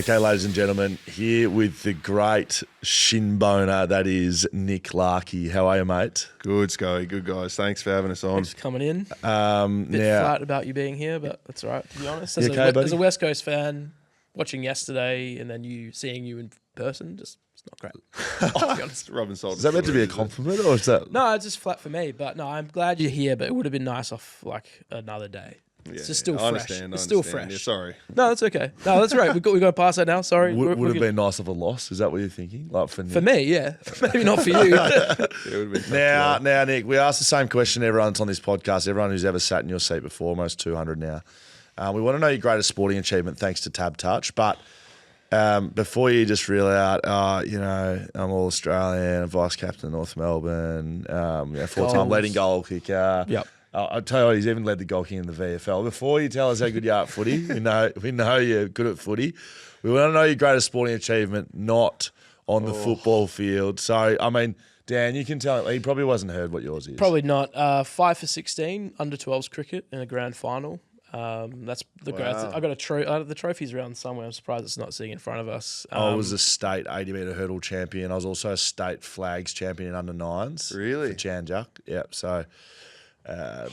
Okay, ladies and gentlemen, here with the great shin boner that is Nick Larkey. How are you, mate? Good, Scully. Good, guys. Thanks for having us on. Thanks for coming in. Bit Now, flat about you being here, but that's all right, to be honest. You okay, buddy? As a West Coast fan, watching yesterday and then seeing you in person, just it's not great. To be honest. Rubbing salt. is that meant to be a compliment or is that? No, it's just flat for me. But no, I'm glad you're here, but it would have been nice off like another day. It's just still fresh. It's still fresh. Yeah, sorry. No, that's okay. No, that's right. We got past that now. Sorry. Would have been nice of a loss. Is that what you're thinking? Like for Nick? For me, yeah. Maybe not for you. Yeah, it would have been Now, Nick, we asked the same question to everyone that's on this podcast, everyone who's ever sat in your seat before, almost 200 now. We want to know your greatest sporting achievement thanks to TABtouch, but before you just reel out, I'm all Australian, vice captain of North Melbourne, four-time leading goal kicker. Yep. I'll tell you what, he's even led the goal king in the VFL. Before you tell us how good you are at footy, we know you're good at footy. We want to know your greatest sporting achievement, not on the football field. So, I mean, Dan, you can tell he probably wasn't heard what yours is. Probably not. 5 for 16 under 12s cricket in a grand final. That's the great. I got the trophy's around somewhere. I'm surprised it's not sitting in front of us. I was a state 80-metre hurdle champion. I was also a state flags champion in under nines. Really? For Janjuk. Yep. So a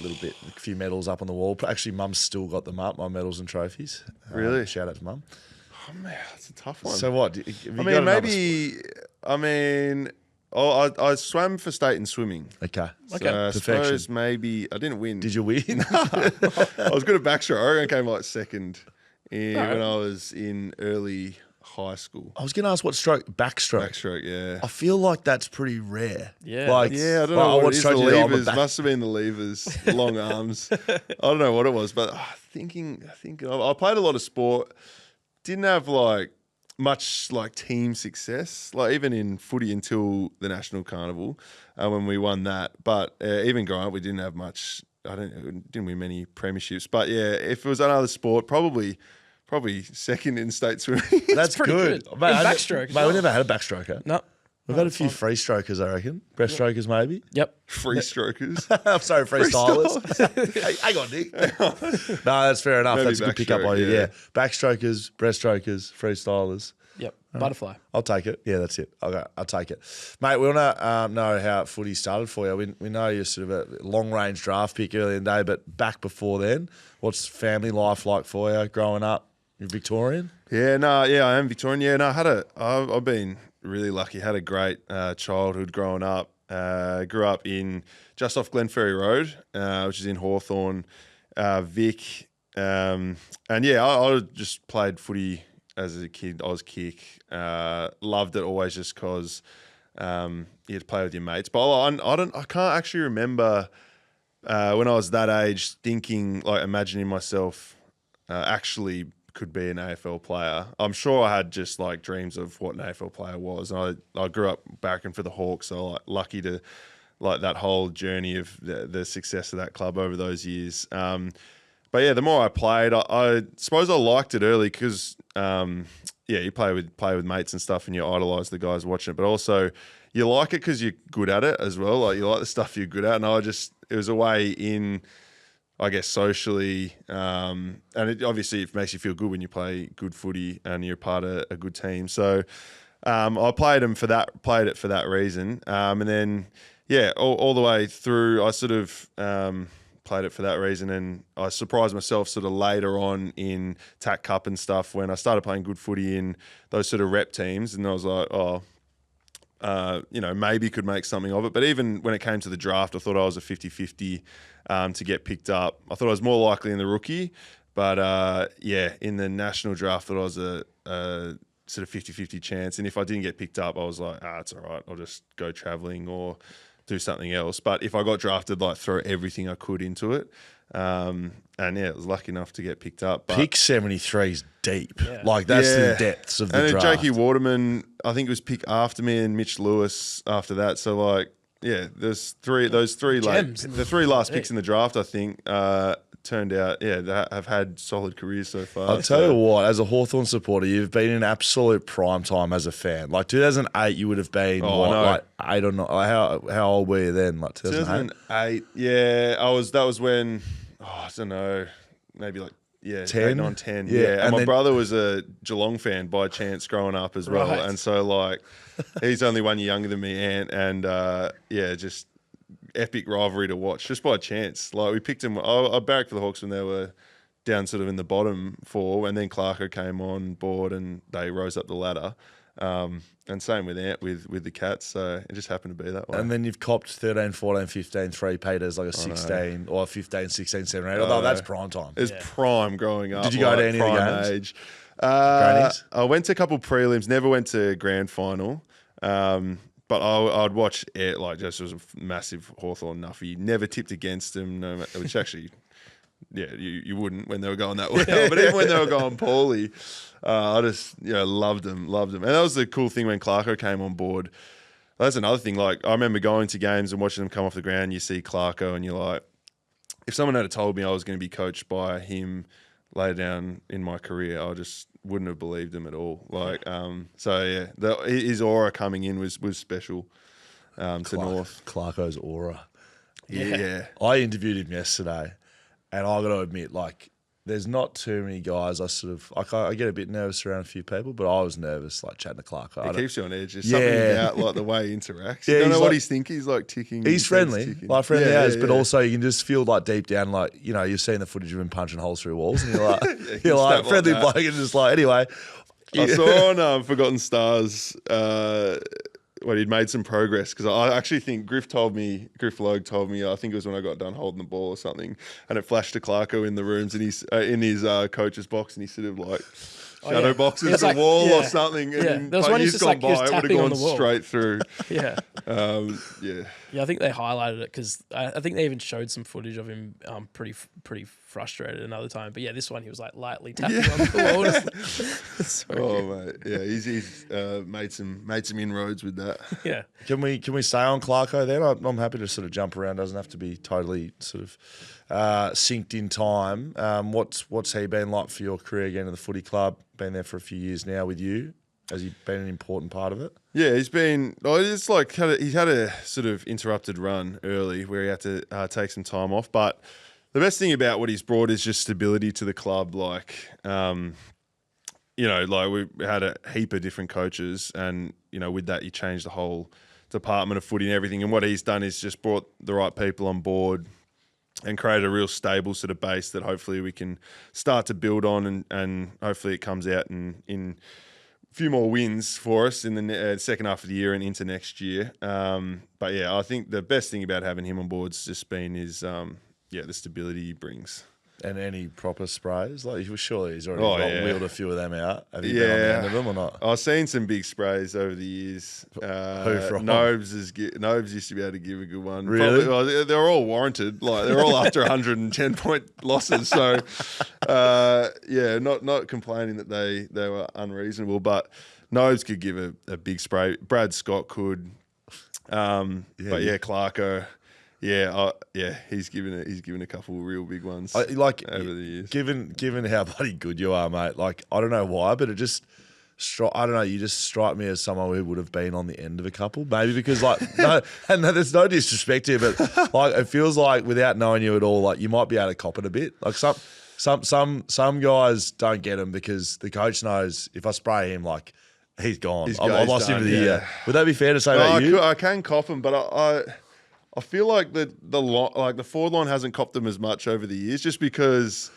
few medals up on the wall. Actually, Mum's still got them up, my medals and trophies. Really? Shout out to Mum. Oh, man, that's a tough one. So what? I swam for state in swimming. Okay. So I suppose maybe I didn't win. Did you win? I was good at backstroke. I came like second when I was in early high school. I was going to ask what stroke? Backstroke. Backstroke, yeah. I feel like that's pretty rare. Yeah. I don't know what it is. The levers must have been the levers, long arms. I don't know what it was, but I played a lot of sport. Didn't have like much like team success, like even in footy until the National Carnival when we won that. But even growing up, we didn't have much. Didn't win many premierships. But yeah, if it was another sport, probably second in state swimming. That's pretty good. good. Mate, Backstroke. Mate, we never had a backstroker. No. We've had a few free strokers, I reckon. Breaststrokers, maybe. Yep. Free strokers. I'm sorry, freestylers. Hey, hang on, Nick. No, that's fair enough. Maybe that's a good pick up by you. Yeah. Backstrokers, breaststrokers, freestylers. Yep. Butterfly. I'll take it. Yeah, that's it. I'll take it. Mate, we want to know how footy started for you. We know you're sort of a long-range draft pick early in the day, but back before then, what's family life like for you growing up? You're Victorian? Yeah, I am Victorian. Yeah, no, I've been really lucky. Had a great childhood growing up. Grew up in just off Glenferrie Road, which is in Hawthorn, Vic. And yeah, I just played footy as a kid. I was kick. Loved it always just because you had to play with your mates. But I can't actually remember when I was that age thinking, like imagining myself actually could be an AFL player. I'm sure I had just like dreams of what an AFL player was. And I grew up barracking for the Hawks, so like lucky to like that whole journey of the success of that club over those years. But yeah, the more I played, I suppose I liked it early because you play with mates and stuff, and you idolise the guys watching it. But also, you like it because you're good at it as well. Like you like the stuff you're good at, and it was a way in, I guess, socially, and obviously it makes you feel good when you play good footy and you're part of a good team. So I played it for that reason, and then all the way through, I sort of played it for that reason, and I surprised myself sort of later on in TAC Cup and stuff when I started playing good footy in those sort of rep teams, and I was like, maybe could make something of it. But even when it came to the draft, I thought I was a 50-50 to get picked up. I thought I was more likely in the rookie, but in the national draft, I thought I was a sort of 50-50 chance. And if I didn't get picked up, I was like, it's all right. I'll just go travelling or do something else. But if I got drafted, like throw everything I could into it. I was lucky enough to get picked up. But pick 73 is deep. Yeah. Like that's the depths of the draft. And Jakey Waterman, I think it was pick after me, and Mitch Lewis after that. So like, there's the three last picks in the draft, I think, turned out, they have had solid careers so far. I'll tell you what, as a Hawthorn supporter, you've been in absolute prime time as a fan. Like 2008, you would have been like 8 or 9. How old were you then? Like 2008? 2008, yeah. That was when, I don't know, maybe like Yeah, 10? 8, 9, 10. Yeah, Yeah, and and my then- brother was a Geelong fan by chance growing up as well, Right. and so like he's only 1 year younger than me, and just epic rivalry to watch just by chance. Like we picked him. I barracked for the Hawks when they were down sort of in the bottom 4, and then Clarko came on board and they rose up the ladder. And same with Ant with the Cats, so it just happened to be that way. And then you've copped 13, 14, 15, 3-peaters, like a 16 or a 15, 16, 17, 8. Although that's prime time. It's prime growing up. Did you go to any of the prime games? age. Grannies? I went to a couple prelims, never went to grand final. But I'd watch it like just as a massive Hawthorn nuffy. Never tipped against them, which actually, yeah, you wouldn't when they were going that way. But even when they were going poorly, I just loved them. And that was the cool thing when Clarko came on board. That's another thing. Like I remember going to games and watching them come off the ground. You see Clarko, and you're like, if someone had told me I was going to be coached by him later down in my career, I just wouldn't have believed him at all. Like, so yeah, his aura coming in was special to North. Clarko's aura. Yeah. I interviewed him yesterday, and I got to admit, like, there's not too many guys. I get a bit nervous around a few people, but I was nervous, like chatting to Clarko. It keeps you on edge. There's something about like the way he interacts. You don't know what he's thinking. He's like ticking. He's friendly, like friendly as, but yeah. also you can just feel like deep down, like you've seen the footage of him punching holes through walls, and you're like, he's like like friendly that. bloke, and just like anyway. I saw on Forgotten Stars when he'd made some progress, because I actually think Griff Logue told me, I think it was when I got done holding the ball or something, and it flashed to Clarko in the rooms, and he's in his coach's box, and he sort of like shadow boxes It's the like- wall yeah. or something. And Yeah. There was one he's just gone like he was by, it would have tapping on gone the wall. straight through. Yeah. Yeah. Yeah, I think they highlighted it because I think they even showed some footage of him pretty frustrated another time. But yeah, this one he was like lightly tapping on the wall. It's so Oh good. mate, yeah, he's made some inroads with that. Yeah. Can we stay on Clarko then? I'm happy to sort of jump around. Doesn't have to be totally sort of synced in time. What's he been like for your career again in the footy club? Been there for a few years now with you. Has he been an important part of it? Yeah, he's been. It's like he's had a sort of interrupted run early where he had to take some time off. But the best thing about what he's brought is just stability to the club. Like, like we had a heap of different coaches, and with that you change the whole department of footy and everything. And what he's done is just brought the right people on board and created a real stable sort of base that hopefully we can start to build on, and hopefully it comes out in few more wins for us in the second half of the year and into next year. But yeah, I think the best thing about having him on board has just been his the stability he brings. And any proper sprays? Like, surely he's already wheeled a few of them out. Have you been on the Yeah. end of them or not? I've seen some big sprays over the years. Who from? Nobes used to be able to give a good one. Really? They're all warranted. Like they're all after 110-point losses. So not complaining that they were unreasonable, but Nobes could give a big spray. Brad Scott could. But yeah, Clarko. He's given a couple of real big ones over the years. Given how bloody good you are, mate. Like, I don't know why, but it just I don't know. You just strike me as someone who would have been on the end of a couple, maybe because there's no disrespect here, but like it feels like without knowing you at all, like you might be able to cop it a bit. Like some guys don't get them because the coach knows if I spray him, like he's gone. I lost him for the year. Would that be fair to say about you? I can cop him, but I feel like the forward line hasn't copped them as much over the years, just because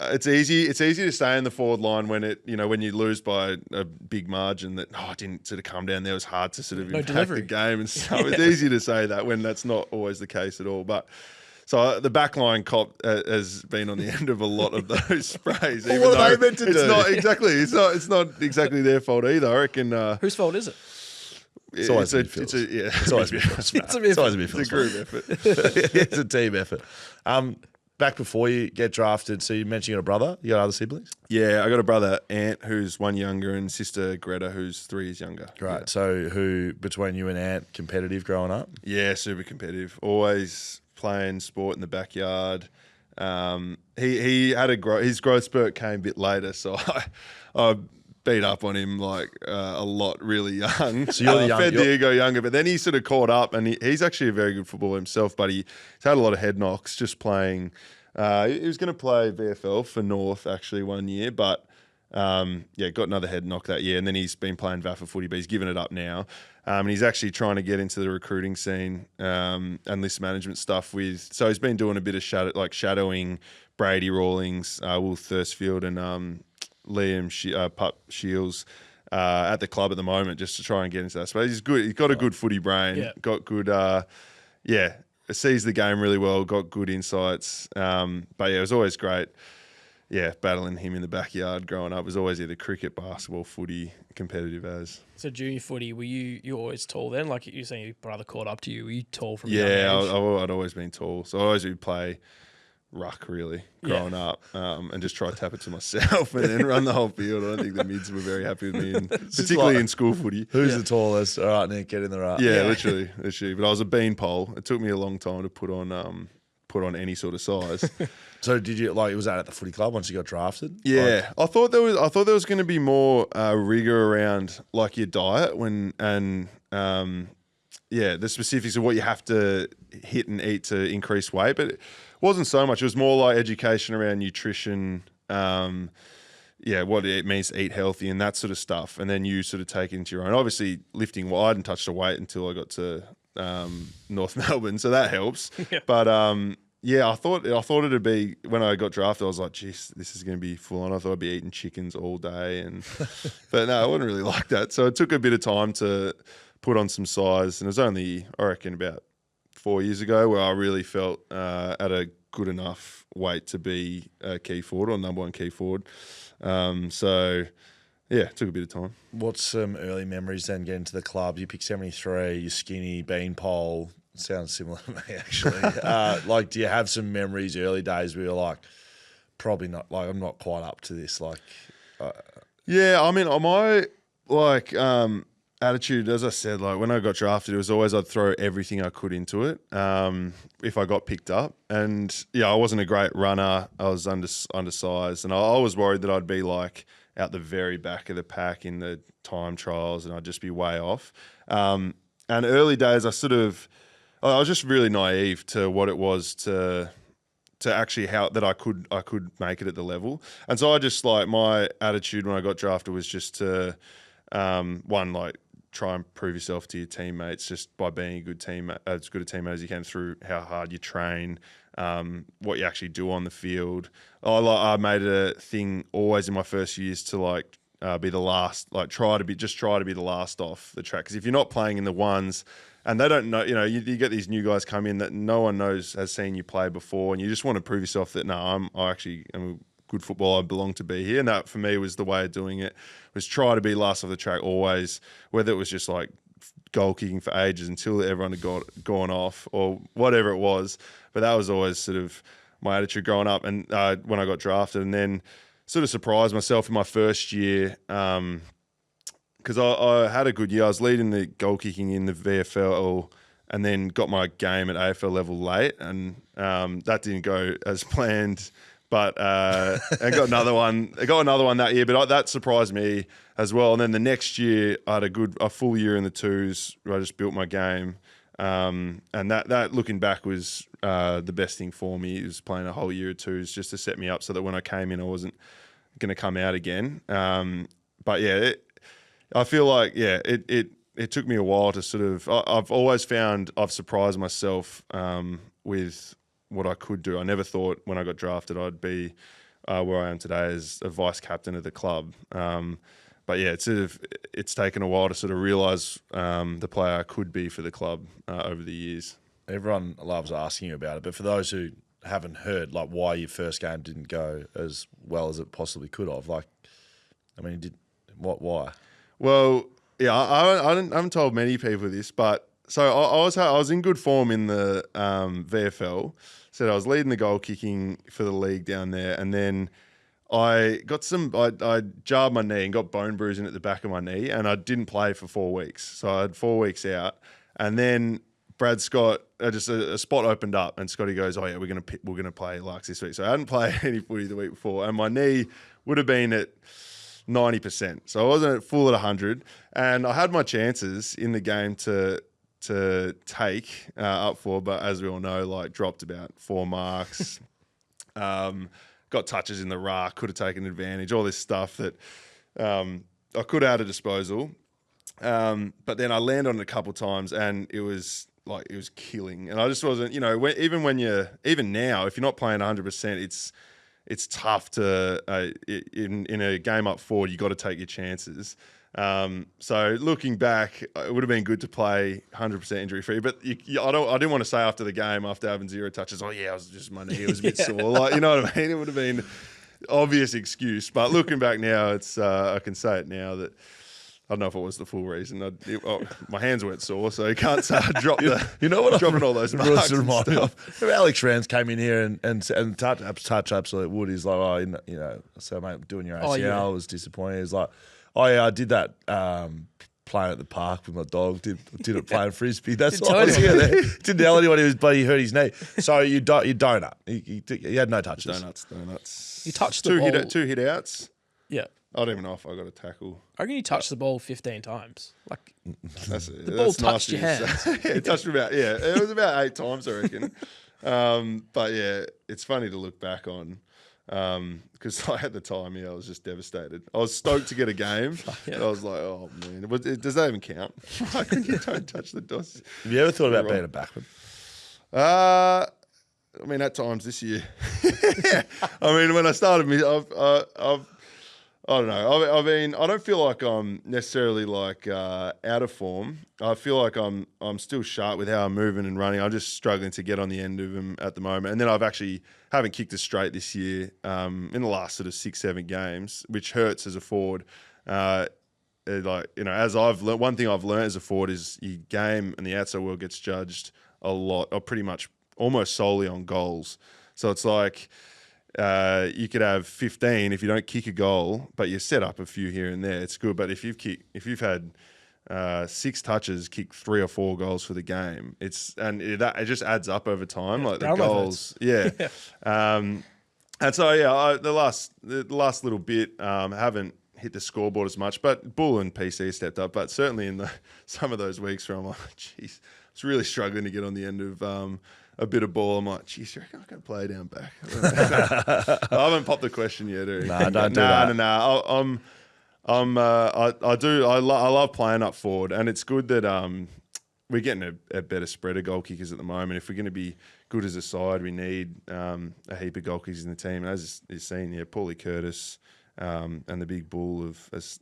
it's easy to stay in the forward line when when you lose by a big margin that it didn't sort of come down there. It was hard to sort of impact delivery. the game and stuff. It's easy to say that when that's not always the case at all. But so the backline cop has been on the end of a lot of those sprays. Well, what are they meant to it's do? Not exactly. It's not exactly their fault either. I reckon. Whose fault is it? It's always It's a midfield. It's a midfield. It's a group effort. It's a team effort. Back before you get drafted, so you mentioned you got a brother. You got other siblings? Yeah, I got a brother, Ant, who's 1 younger, and sister Greta, who's 3 years younger. Great. So who, between you and Ant, competitive growing up? Yeah, super competitive. Always playing sport in the backyard. He had his growth spurt came a bit later, so I beat up on him like a lot really young. So you're the fed the ego younger, but then he sort of caught up, and he's actually a very good footballer himself, but he's had a lot of head knocks just playing He was going to play VFL for North actually one year, but got another head knock that year, and then he's been playing VAFA footy, but he's given it up now. And he's actually trying to get into the recruiting scene and list management stuff so he's been doing a bit of shadowing Brady Rawlings, Will Thurstfield, and Liam Pup Shields at the club at the moment, just to try and get into that space. He's good. He's got a good footy brain. Got good. Sees the game really well. Got good insights. But it was always great. Yeah, battling him in the backyard growing up was always either cricket, basketball, footy, competitive as. So junior footy, were you always tall then? Like you're saying, your brother caught up to you. Were you tall from a young age? I'd always been tall. So I always would play ruck really growing up and just try to tap it to myself and then run the whole field. I don't think the mids were very happy with me, particularly in school footy. Who's the tallest? All right, Nick, get in the right. Yeah, literally. But I was a beanpole. It took me a long time to put on any sort of size. So did you was that at the footy club once you got drafted? Yeah, I thought there was going to be more rigor around like your diet the specifics of what you have to hit and eat to increase weight, but it wasn't so much. It was more like education around nutrition, what it means to eat healthy and that sort of stuff, and then you sort of take it into your own. Obviously, lifting, I hadn't touched a weight until I got to North Melbourne, so that helps. But I thought it'd be, when I got drafted, I was like, geez, this is going to be full on. I thought I'd be eating chickens all day, but no, I wasn't really like that. So it took a bit of time to put on some size, and it was only, I reckon, about 4 years ago where I really felt at a good enough weight to be a key forward or number one key forward. It took a bit of time. What's some early memories then getting to the club? You pick 73, you're skinny, beanpole. Sounds similar to me, actually. Do you have some memories early days where you're like, probably not, I'm not quite up to this? My attitude, as I said, when I got drafted, it was always I'd throw everything I could into it if I got picked up. And I wasn't a great runner. I was undersized, and I was worried that I'd be out the very back of the pack in the time trials, and I'd just be way off. And early days, I was just really naive to what it was to actually that I could make it at the level. And so I just my attitude when I got drafted was just to try and prove yourself to your teammates just by being a good teammate, as good a teammate as you can through how hard you train, what you actually do on the field. I made it a thing always in my first years to be the last, try to be the last off the track. Because if you're not playing in the ones, and they don't know, you get these new guys come in that no one has seen you play before, and you just want to prove yourself that I actually am a good footballer, I belong to be here. And that for me was the way of doing it, was try to be last off the track always, whether it was just goal kicking for ages until everyone had gone off or whatever it was. But that was always sort of my attitude growing up. And when I got drafted, and then sort of surprised myself in my first year, because I had a good year. I was leading the goal kicking in the VFL and then got my game at AFL level late, and that didn't go as planned. But I got another one. I got another one that year, but that surprised me as well. And then the next year, I had a full year in the twos where I just built my game. And that looking back was the best thing for me. It was playing a whole year of twos just to set me up so that when I came in, I wasn't going to come out again. I feel it took me a while to sort of. I've always found I've surprised myself with what I could do. I never thought when I got drafted I'd be where I am today as a vice captain of the club. It's taken a while to sort of realise the player I could be for the club over the years. Everyone loves asking you about it, but for those who haven't heard, why your first game didn't go as well as it possibly could have, why? Well, yeah, I haven't told many people this, but so I was in good form in the VFL. So I was leading the goal kicking for the league down there, and then I jarred my knee and got bone bruising at the back of my knee, and I didn't play for 4 weeks. So I had 4 weeks out, and then Brad Scott, just a spot opened up, and Scotty goes, "Oh yeah, we're gonna play Larks this week." So I hadn't played any footy the week before, and my knee would have been at 90%. So I wasn't at full at 100, and I had my chances in the game to take up for, but as we all know, dropped about 4 marks. got touches in the ruck, could have taken advantage, all this stuff that I could have had a disposal. But then I landed on it a couple of times and it was killing. And I just wasn't, even now, if you're not playing 100%, it's tough to, in a game up forward, you got to take your chances. So looking back, it would have been good to play 100% injury free, but I didn't want to say after the game, after having 0 touches, my knee was a bit sore. Like, you know what I mean? It would have been obvious excuse, but looking back now, I can say it now that I don't know if it was the full reason. My hands weren't sore, so you can't say I dropped dropping all those marks and stuff. Alex Rans came in here and touch absolute wood. He's like, so mate, doing your ACL, I was disappointed. He's like, I did that playing at the park with my dog. Did it playing frisbee. That's what I was here there. Didn't tell anyone he hurt his knee. So you donut. He had no touches. Donuts. You touched the ball. Two hit outs. Yeah. I don't even know if I got a tackle. I reckon you touched the ball 15 times. Like the ball touched your hands. It touched it was about 8 times, I reckon. But yeah, it's funny to look back on. Because at the time, I was just devastated. I was stoked to get a game. I was like, oh man, does that even count? Like, you don't touch the dots. Have you ever thought about being a backman? I mean, at times this year. I mean, when I started, I don't know. I mean, I don't feel like I'm necessarily like out of form. I feel like I'm still sharp with how I'm moving and running. I'm just struggling to get on the end of them at the moment. And then I've actually haven't kicked it straight this year in the last sort of 6-7 games, which hurts as a forward. As I've learned, one thing I've learned as a forward is your game and the outside world gets judged a lot, or pretty much almost solely on goals. So it's like, you could have 15 if you don't kick a goal, but you set up a few here and there. It's good, but if you've had 6 touches, kick 3 or 4 goals for the game, it just adds up over time. Like the goals, and so the last little bit haven't hit the scoreboard as much, but Bull and PC stepped up. But certainly in some of those weeks where I'm like, geez, I was really struggling to get on the end of a bit of ball. I'm like, geez, you reckon I can play down back? I haven't popped the question yet. Nah, don't do that. No. I love playing up forward, and it's good that we're getting a better spread of goal kickers at the moment. If we're going to be good as a side, we need a heap of goal kickers in the team. As you've seen, Paulie Curtis and the big Bull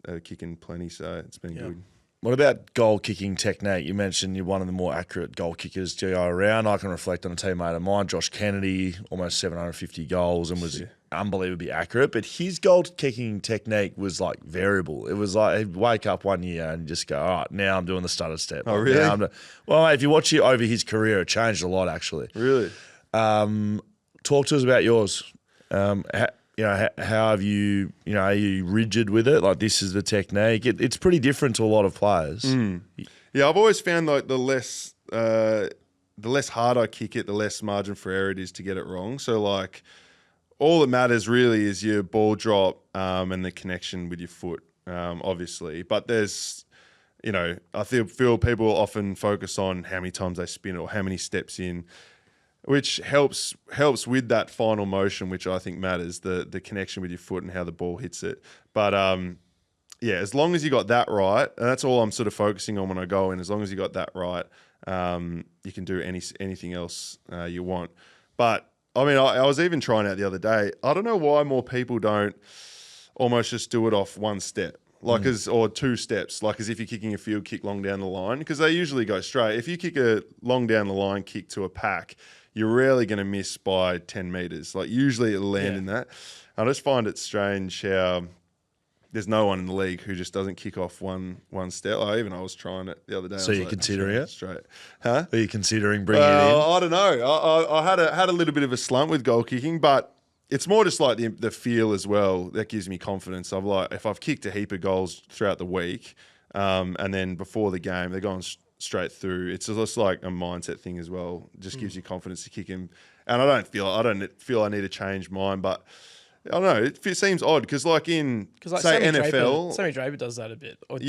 are kicking plenty, so it's been good. What about goal kicking technique? You mentioned you're one of the more accurate goal kickers to go around. I can reflect on a teammate of mine, Josh Kennedy, almost 750 goals and was unbelievably accurate. But his goal kicking technique was like variable. It was like he'd wake up one year and just go, all right, now I'm doing the stutter step. Oh, really? Well, mate, if you watch it over his career, it changed a lot actually. Really? Talk to us about yours. How have you, are you rigid with it? Like, this is the technique. It's pretty different to a lot of players. Yeah, I've always found like the less hard I kick it, the less margin for error it is to get it wrong. So like, all that matters really is your ball drop and the connection with your foot, obviously. But there's, I feel people often focus on how many times they spin it or how many steps in, which helps with that final motion, which I think matters, the connection with your foot and how the ball hits it. But as long as you got that right, and that's all I'm sort of focusing on when I go in, as long as you got that right, you can do anything else you want. But I mean, I was even trying out the other day. I don't know why more people don't almost just do it off one step. Or 2 steps, like as if you're kicking a field kick long down the line, because they usually go straight. If you kick a long down the line kick to a pack, you're rarely going to miss by 10 metres. Like usually it'll land in that. I just find it strange how there's no one in the league who just doesn't kick off one step. I was trying it the other day. So you're considering it? Straight. Huh? Are you considering bringing it in? I don't know. I had a little bit of a slump with goal kicking, but it's more just like the feel as well that gives me confidence. I've like, if I've kicked a heap of goals throughout the week, and then before the game they're going straight through. It's just like a mindset thing as well. It just gives you confidence to kick him. And I don't feel I need to change mine, but I don't know. It seems odd because say NFL, Sammy Draper does that a bit. He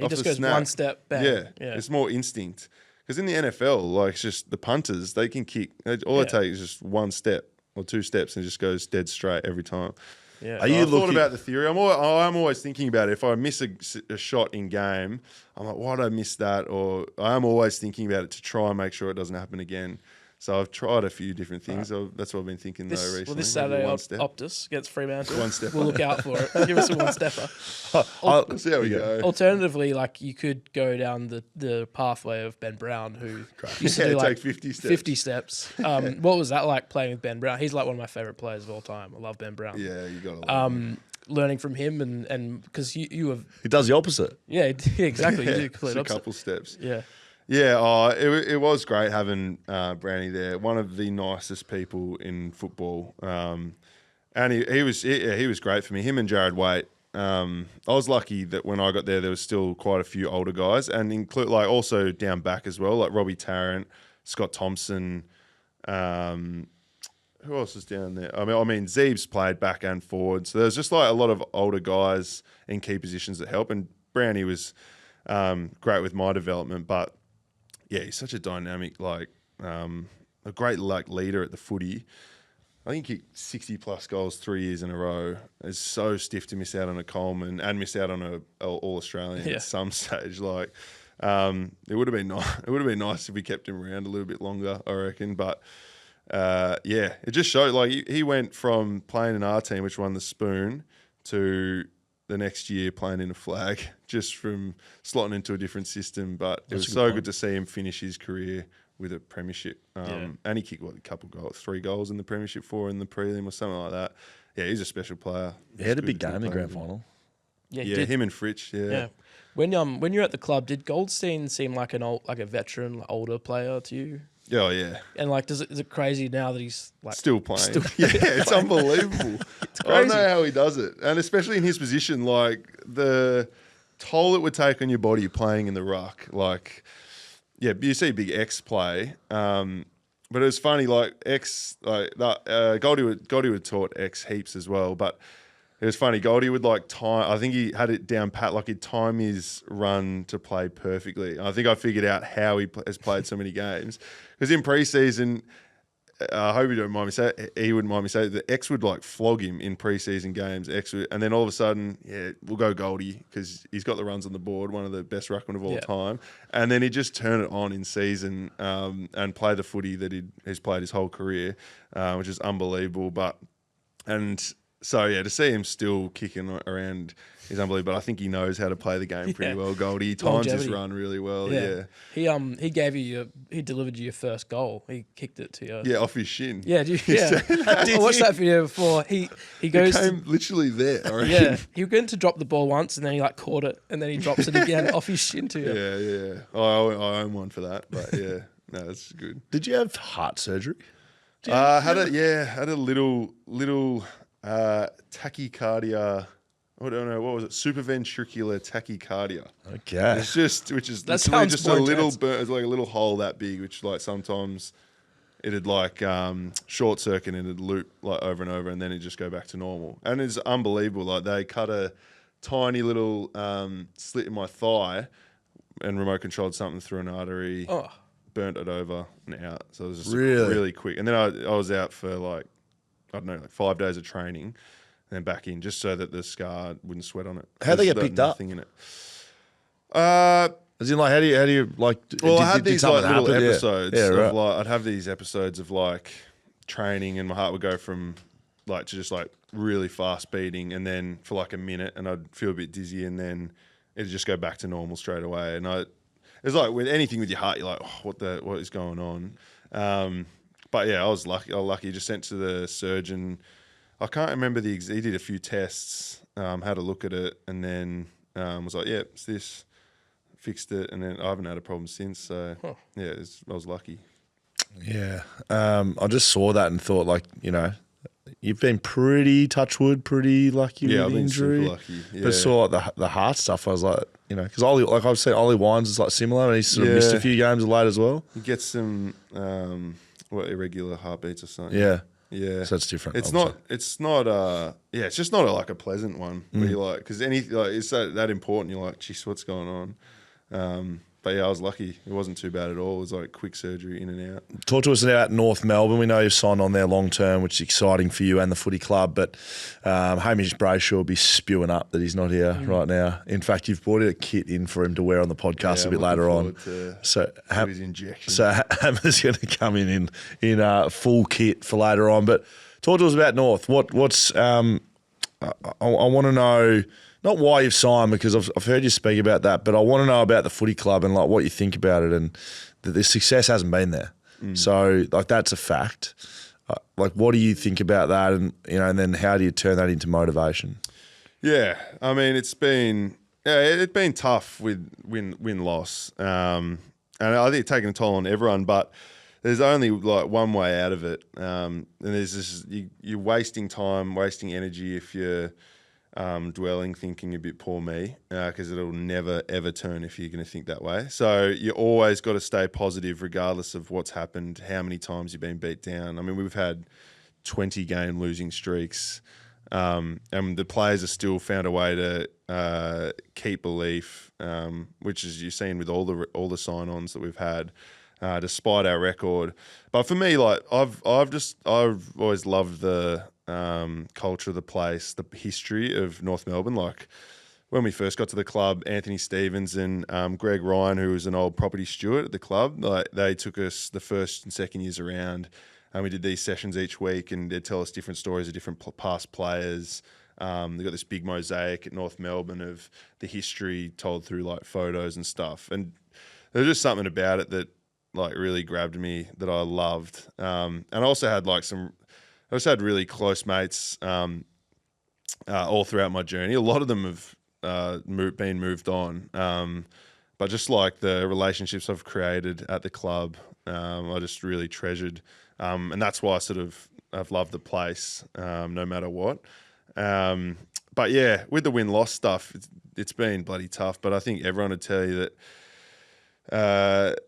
just goes snap. One step back. Yeah, it's more instinct. Because in the NFL, like it's just the punters, they can kick. All they take is just one step. or 2 steps and it just goes dead straight every time. Yeah. Are you I've thought looking about the theory. I'm always thinking about it. If I miss a shot in game, I'm like, why did I miss that? Or I'm always thinking about it to try and make sure it doesn't happen again. So I've tried a few different things. That's what I've been thinking recently. Well, this Saturday, One step. Optus against Fremantle. One step. We'll look out for it. Give us a one-stepper. We'll see how we go. Alternatively, like you could go down the pathway of Ben Brown, who used to do like take 50 steps. 50 steps. What was that like playing with Ben Brown? He's like one of my favorite players of all time. I love Ben Brown. Yeah, you got to love him. Learning from him and because you have He does the opposite. exactly. You do Just complete a opposite. couple steps. Yeah. Yeah, it was great having Brownie there. One of the nicest people in football, and he was great for me. Him and Jared Waite. I was lucky that when I got there was still quite a few older guys, and include like also down back as well, like Robbie Tarrant, Scott Thompson. Who else is down there? I mean, Zeeb's played back and forward, so there's just like a lot of older guys in key positions that help. And Brownie was great with my development, but. Yeah, he's such a dynamic, like a great like leader at the footy. I think he kicked 60+ goals 3 years in a row. It's so stiff to miss out on a Coleman and miss out on a All Australian at some stage. Like it would have been nice. It would have been nice if we kept him around a little bit longer, I reckon. But yeah, it just showed like he went from playing in our team, which won the Spoon, to the next year playing in a flag, just from slotting into a different system. But it was so good to see him finish his career with a premiership. And he kicked, 3 goals in the premiership, 4 in the prelim or something like that. Yeah, he's a special player. He had a big game in the grand final. Yeah, him and Fritsch, yeah. When you're at the club, did Goldstein seem like a veteran, older player to you? Oh, yeah. And like, is it crazy now that he's like still playing? Yeah, it's unbelievable. I don't know how he does it, and especially in his position, like the toll it would take on your body playing in the ruck. Like, yeah, you see big X play, but it was funny. Like X, like that. Goldie would taught X heaps as well, but. It was funny. Goldie would like time. I think he had it down pat. Like he'd time his run to play perfectly. I think I figured out how he has played so many games. Because in preseason, I hope you don't mind me saying. He wouldn't mind me saying the X would like flog him in preseason games. And then all of a sudden, we'll go Goldie because he's got the runs on the board. One of the best ruckmen of all time. And then he'd just turn it on in season and play the footy that he's played his whole career, which is unbelievable. So, yeah, to see him still kicking around is unbelievable. But I think he knows how to play the game pretty well, Goldie. He times his run really well, He he delivered you your first goal. He kicked it to you. Yeah, off his shin. Yeah, I watched that video before. He goes... He came literally there, I reckon. Yeah, he was going to drop the ball once and then he like caught it and then he drops it again off his shin to you. Yeah. I own one for that, but yeah, no, that's good. Did you have heart surgery? Had a little tachycardia. I don't know, what was it? Supraventricular tachycardia. Okay. It's just, which is that literally just a little intense. burn. It's like a little hole that big, which like sometimes it'd like short circuit and it'd loop like over and over, and then it'd just go back to normal. And it's unbelievable. Like they cut a tiny little slit in my thigh and remote controlled something through an artery, burnt it over and out. So it was just really quick. And then I was out for like, I don't know, like 5 days of training, and then back in just so that the scar wouldn't sweat on it. How'd they get picked up? In it. As in, like, how do you like? Well, I had these like little happen? episodes of of like, I'd have these episodes of like training, and my heart would go from like to just like really fast beating, and then for like a minute, and I'd feel a bit dizzy, and then it'd just go back to normal straight away. And it's like with anything with your heart, you're like, what is going on? But yeah, I was lucky. Just sent to the surgeon. I can't remember he did a few tests, had a look at it, and then was like, yeah, it's this. Fixed it, and then I haven't had a problem since. So yeah, I was lucky. Yeah, I just saw that and thought, like, you've been pretty touch wood, pretty lucky with I've the been injury. super lucky. Yeah. But saw like, the heart stuff. I was like, because Ollie, like I've seen Ollie Wines is like similar, and he's sort of missed a few games of late as well. You get some irregular heartbeats or something. Yeah. Yeah, so it's different. It's just not like a pleasant one. Where you're like, because it's that important. You're like, geez, what's going on? But But yeah, I was lucky. It wasn't too bad at all. It was like quick surgery in and out. Talk to us about North Melbourne. We know you've signed on there long term, which is exciting for you and the footy club. But Hamish Brayshaw will be spewing up that he's not here right now. In fact, you've brought a kit in for him to wear on the podcast a bit later on. So his injection. So Hammer's going to come in full kit for later on. But talk to us about North. What's I want to know. Not why you've signed, because I've heard you speak about that, but I want to know about the footy club and like what you think about it, and that the success hasn't been there. So like that's a fact. Like what do you think about that, and and then how do you turn that into motivation? Yeah, I mean it's been tough with win loss, and I think it's taken a toll on everyone, but there's only like one way out of it, and there's this you're wasting time, wasting energy if you're dwelling, thinking a bit poor me, because it'll never, ever turn if you're going to think that way. So you always got to stay positive regardless of what's happened, how many times you've been beat down. I mean, we've had 20-game losing streaks, and the players have still found a way to keep belief, which is you're seeing with all the sign-ons that we've had, despite our record. But for me, like I've always loved the culture of the place, the history of North Melbourne. Like when we first got to the club, Anthony Stevens and Greg Ryan, who was an old property steward at the club, like they took us the first and second years around, and we did these sessions each week, and they'd tell us different stories of different past players. They've got this big mosaic at North Melbourne of the history told through like photos and stuff. And there's just something about it that like really grabbed me that I loved. And I also had really close mates all throughout my journey. A lot of them have been moved on. But just like the relationships I've created at the club, I just really treasured. And that's why I've loved the place no matter what. But yeah, with the win-loss stuff, it's been bloody tough. But I think everyone would tell you that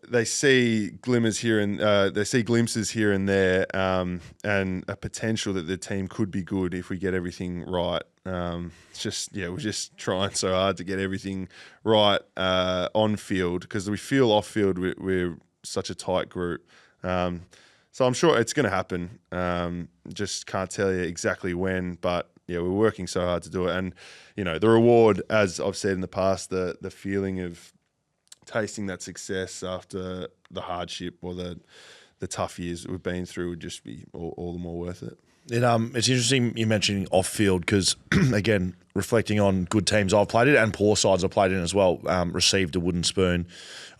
they see glimmers here and they see glimpses here and there, and a potential that the team could be good if we get everything right. It's just we're just trying so hard to get everything right on field, because we feel off field we're such a tight group. So I'm sure it's going to happen. Just can't tell you exactly when, but yeah, we're working so hard to do it. And the reward, as I've said in the past, the feeling of tasting that success after the hardship or the tough years that we've been through would just be all the more worth it. It's interesting you mentioning off-field, because, again, reflecting on good teams I've played in and poor sides I've played in as well, received a wooden spoon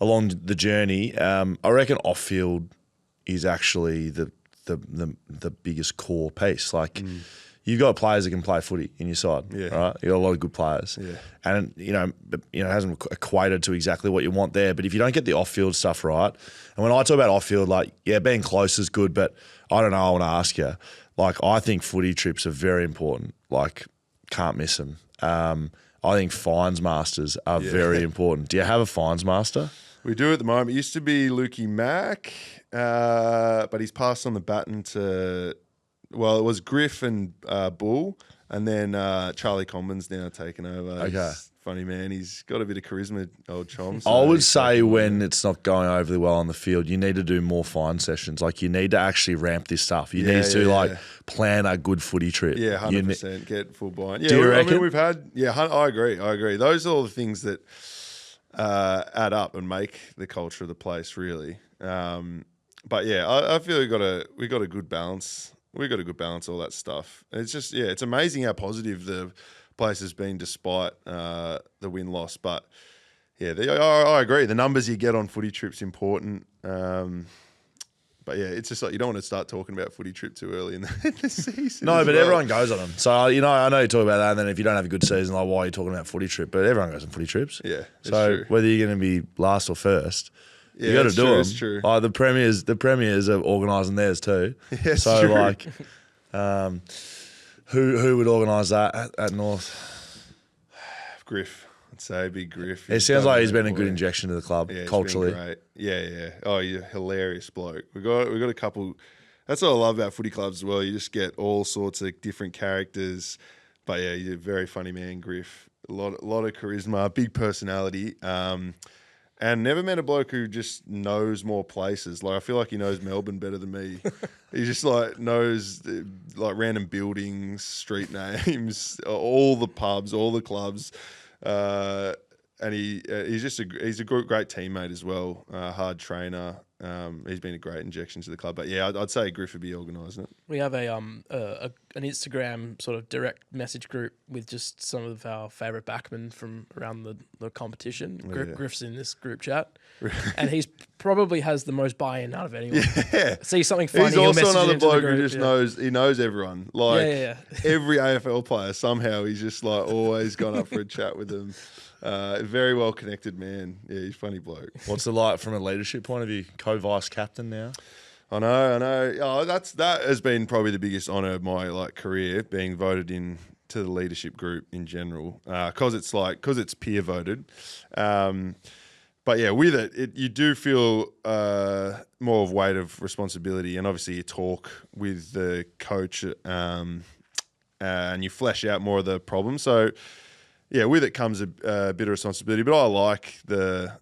along the journey. I reckon off-field is actually the biggest core piece. Like, you've got players that can play footy in your side, right? You've got a lot of good players. Yeah. And, it hasn't equated to exactly what you want there. But if you don't get the off-field stuff right, and when I talk about off-field, like, yeah, being close is good, but I don't know, I want to ask you, like, I think footy trips are very important. Like, can't miss them. I think fines masters are very important. Do you have a fines master? We do at the moment. It used to be Lukey Mack, but he's passed on the baton to... Well, it was Griff and Bull, and then Charlie Combin's now taken over. Okay. He's funny man. He's got a bit of charisma, old chom. So I would say when it's not going overly well on the field, you need to do more fine sessions. Like, you need to actually ramp this stuff. You need to plan a good footy trip. Yeah, 100%. Get full blind. Yeah, do you reckon? I mean, we've had. Yeah, I agree. Those are all the things that add up and make the culture of the place really. But yeah, I feel we got a good balance. We've got a good balance, all that stuff. And it's just, it's amazing how positive the place has been despite the win-loss. But, yeah, I agree. The numbers you get on footy trips important. But, yeah, it's just like you don't want to start talking about footy trip too early in the season. No, but everyone goes on them. So, I know you talk about that, and then if you don't have a good season, like, why are you talking about footy trip? But everyone goes on footy trips. Yeah, so true. Whether you're going to be last or first, yeah, you got to do them. It's true. The premiers are organising theirs too. Yeah, so true. like, who would organise that at North? Griff, I'd say big Griff. It sounds like he's been a good injection to the club culturally. Great. Yeah. Oh, you're a hilarious bloke. We got a couple. That's what I love about footy clubs as well. You just get all sorts of different characters. But yeah, you're a very funny man, Griff. A lot of charisma, big personality. and never met a bloke who just knows more places. Like I feel like he knows Melbourne better than me. He just like knows like random buildings, street names, all the pubs, all the clubs, and he's a great teammate as well. Hard trainer. He's been a great injection to the club. But yeah, I'd say Griff would be organising it. We have an Instagram sort of direct message group with just some of our favourite backmen from around the competition. Griff's in this group chat, and he's probably has the most buy-in out of anyone. Yeah, see something funny. He's also another bloke who just knows everyone. Like every AFL player, somehow he's just like always gone up for a chat with them. Very well connected man. Yeah, he's a funny bloke. What's it like from a leadership point of view? Co-vice captain now. I know. Oh, that has been probably the biggest honour of my career, being voted in to the leadership group in general, because it's peer voted. But yeah, with it you do feel more of weight of responsibility, and obviously you talk with the coach, and you flesh out more of the problem. So. Yeah, with it comes a bit of responsibility, but I like the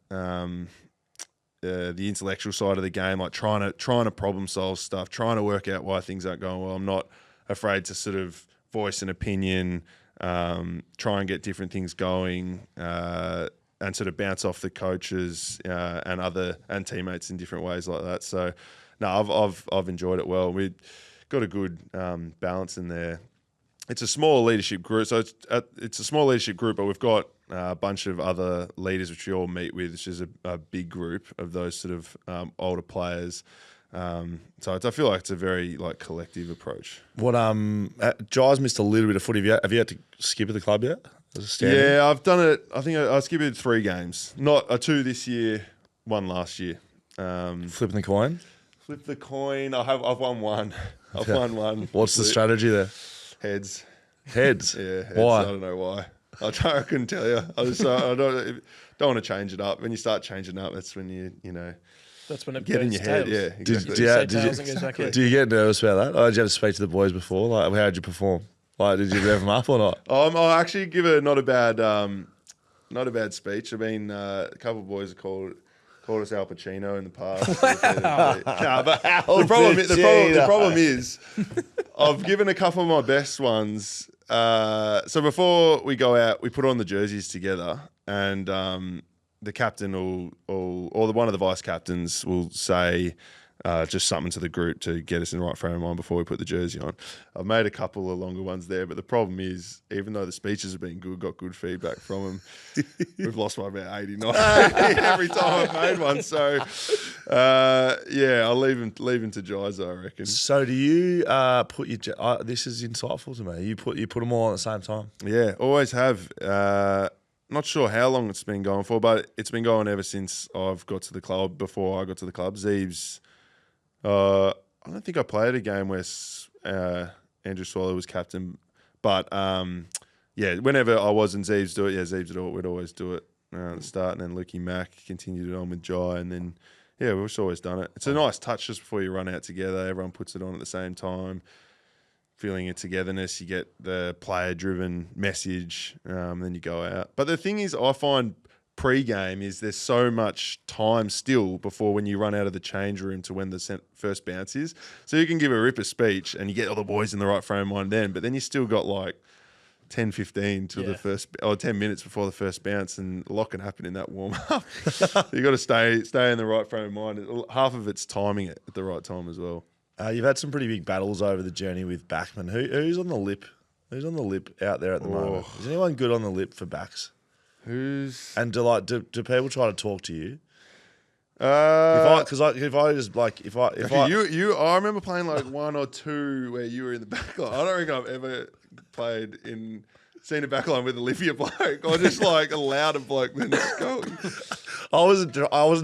intellectual side of the game, like trying to problem solve stuff, trying to work out why things aren't going well. I'm not afraid to sort of voice an opinion, try and get different things going, and sort of bounce off the coaches and teammates in different ways like that. So, no, I've enjoyed it well. We've got a good balance in there. It's a small leadership group, so it's a small leadership group, but we've got a bunch of other leaders which we all meet with, which is a big group of those sort of older players. So I feel like it's a very collective approach. What Jai's missed a little bit of footy. Have you had to skip at the club yet? Yeah, I've done it. I think I skipped 3 games, not 2 this year, 1 last year. Flipping the coin. Flip the coin. I've won 1. I've won 1. What's the strategy there? Heads. Yeah, heads. Why? I don't know why. I couldn't tell you. I don't want to change it up. When you start changing up, that's when you that's when it get in your head. Tails. Yeah, exactly. Do you get nervous about that? Did you have to speak to the boys before? Like, how did you perform? Like, did you rev them up or not? I actually give not a bad speech. I mean, a couple of boys have called us Al Pacino in the past. But the problem is, I've given a couple of my best ones. So before we go out, we put on the jerseys together, and the captain or one of the vice captains will say just something to the group to get us in the right frame of mind before we put the jersey on. I've made a couple of longer ones there, but the problem is, even though the speeches have been good, got good feedback from them, we've lost by about 89 every time I've made one. So, I'll leave him to Jaiza, I reckon. So do you put your? This is insightful to me. You put them all on at the same time. Yeah, always have. Not sure how long it's been going for, but it's been going ever since I've got to the club. Before I got to the club, Zeebs. I don't think I played a game where Andrew Swallow was captain, but whenever I was in Zeebs do it, Zeebs would do it. We'd always do it at the start, and then Lukey Mack continued it on with Jai, and then we've just always done it. It's a nice touch just before you run out together. Everyone puts it on at the same time, feeling a togetherness. You get the player-driven message, then you go out. But the thing is, I find pre-game is there's so much time still before when you run out of the change room to when the first bounce is. So you can give a ripper speech and you get all the boys in the right frame of mind then, but then you still got 10, 15 to the first, or 10 minutes before the first bounce, and a lot can happen in that warm-up. You got to stay in the right frame of mind. Half of it's timing it at the right time as well. You've had some pretty big battles over the journey with backmen. Who's on the lip? Who's on the lip out there at the moment? Is anyone good on the lip for backs? And do people try to talk to you? I remember playing 1 or 2 where you were in the back line. I don't reckon I've ever seen a back line with Olivia bloke, or just a louder bloke than Scotty. I wasn't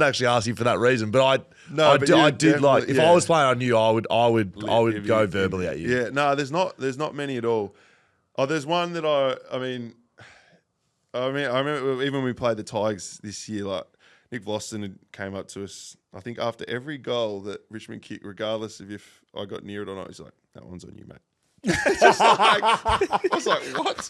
actually asking for that reason, but I did if I was playing, I knew I would go verbally at you. Yeah, no, there's not many at all. Oh, there's one that I remember even when we played the Tigers this year, Nick Vlosten came up to us, I think after every goal that Richmond kicked, regardless of if I got near it or not, he's like, "That one's on you, mate." I was like, what?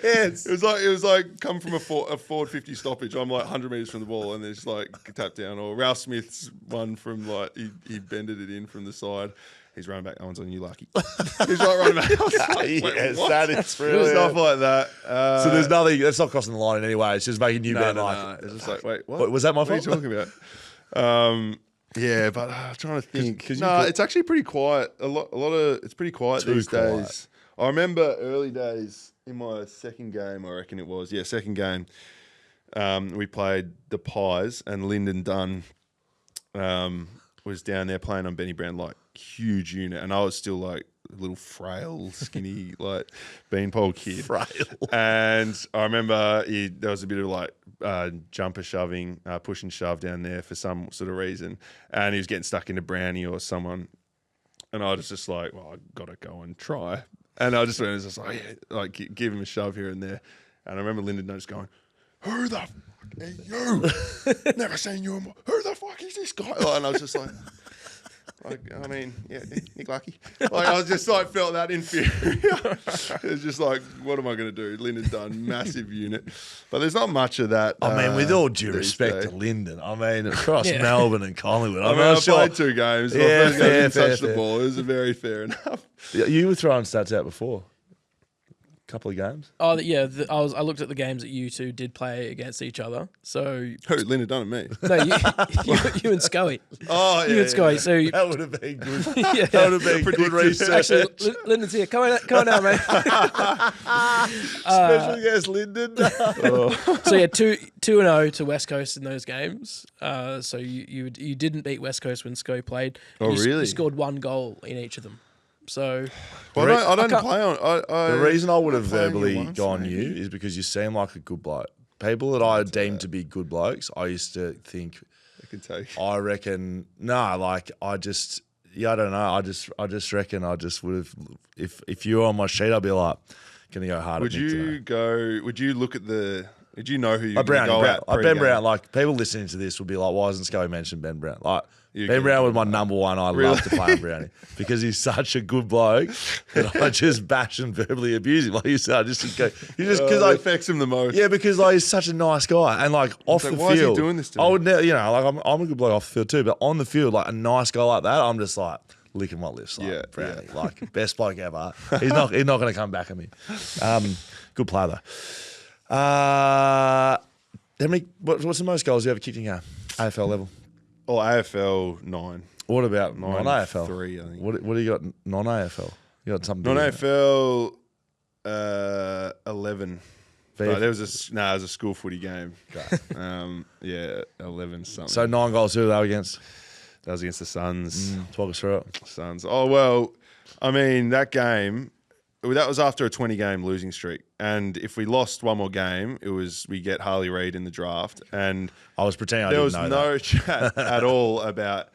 Yes. It was like come from a forward 50 stoppage. I'm like 100 metres from the ball, and there's like tap down. Or Ralph Smith's one from like he bended it in from the side. He's running back. That one's on you, Larkey. He's like running back. I was like, Yes, what? that is brilliant. Stuff like that. So there's nothing. That's not crossing the line in any way. It's just making you bend no. like. It's just like, wait, what? What, was that my What are fault? you talking about? Yeah, but I'm trying to think. It's actually pretty quiet. A lot of it's pretty quiet Too these quiet. days. I remember early days in my second game. I reckon it was second game. We played the Pies, and Lyndon Dunn was down there playing on Benny Brown, like huge unit, and I was still like a little frail, skinny, like beanpole kid. Frail. And I remember there was a bit of like jumper shoving, push and shove down there for some sort of reason, and he was getting stuck into Brownie or someone, and I was just like, well, I got to go and try, and I just went, just like, yeah, like give him a shove here and there, and I remember Lyndon just going, who the fuck are you? Never seen you. Who the fuck is this guy? Like, and I was just like, I mean, yeah, Nick Larkey. Like, I was just like, felt that inferior. It was just like, what am I going to do? Lyndon Dunn, massive unit. But there's not much of that. I mean, with all due these respect days. to Lyndon, I mean, across Melbourne and Collingwood, I mean, I played 2 games. Yeah, My first game, I didn't fair, touch the fair. ball. It was very fair enough. You were throwing stats out before. Couple of games. Oh yeah, I looked at the games that you two did play against each other. So Who? Lyndon Dunn and me. no, you and Scully. Oh, yeah. You and Scully. So That would have been good. yeah. That would have been good research. Actually, Lyndon's here. Come on now, mate. Especially against Lyndon. So yeah, 2-0 to West Coast in those games. So you didn't beat West Coast when Sco played. Oh, You really? scored 1 goal in each of them. So Well, I don't can't- play on. The reason I would have playing you verbally once, gone maybe. you is because you seem like a good bloke. People that I deem to be good blokes, I used to think, I can take. I reckon, I don't know. I just reckon I just would have, if you were on my sheet, I'd be like, gonna go hard Would at Nick today. you go? Would you look at the? Would you know who you Like go Brown, at? like Ben pre-game? Brown, like people listening to this would be like, why hasn't Scully mentioned Ben Brown? Like You Ben can- Brown was my number one. I Really? love to play on Brownie because he's such a good bloke that I just bash and verbally abuse him. Like you said, I just go, you just because It like affects him the most. yeah, because like he's such a nice guy and like off like, the why is he field, doing this to I me? would never, like I'm a good bloke off the field too, but on the field, like a nice guy like that, I'm just like licking my lips, like Yeah, Brownie, like best bloke ever. He's not going to come back at me. Good player though. How many? What's the most goals you ever kicked in a game? AFL level. Or AFL 9. What about 9 non-AFL? 3, I think. What do you got non-AFL? You got something? bigger Non-AFL 11. than No, that? there was it was a school footy game. 11 something. So 9 goals. Who were they against? that was against the Suns. Talk us through it. Suns. Oh, well, I mean, that game, that was after a 20-game losing streak. And if we lost one more game, we get Harley Reid in the draft. And I was pretending I there didn't was know no that. chat at all about,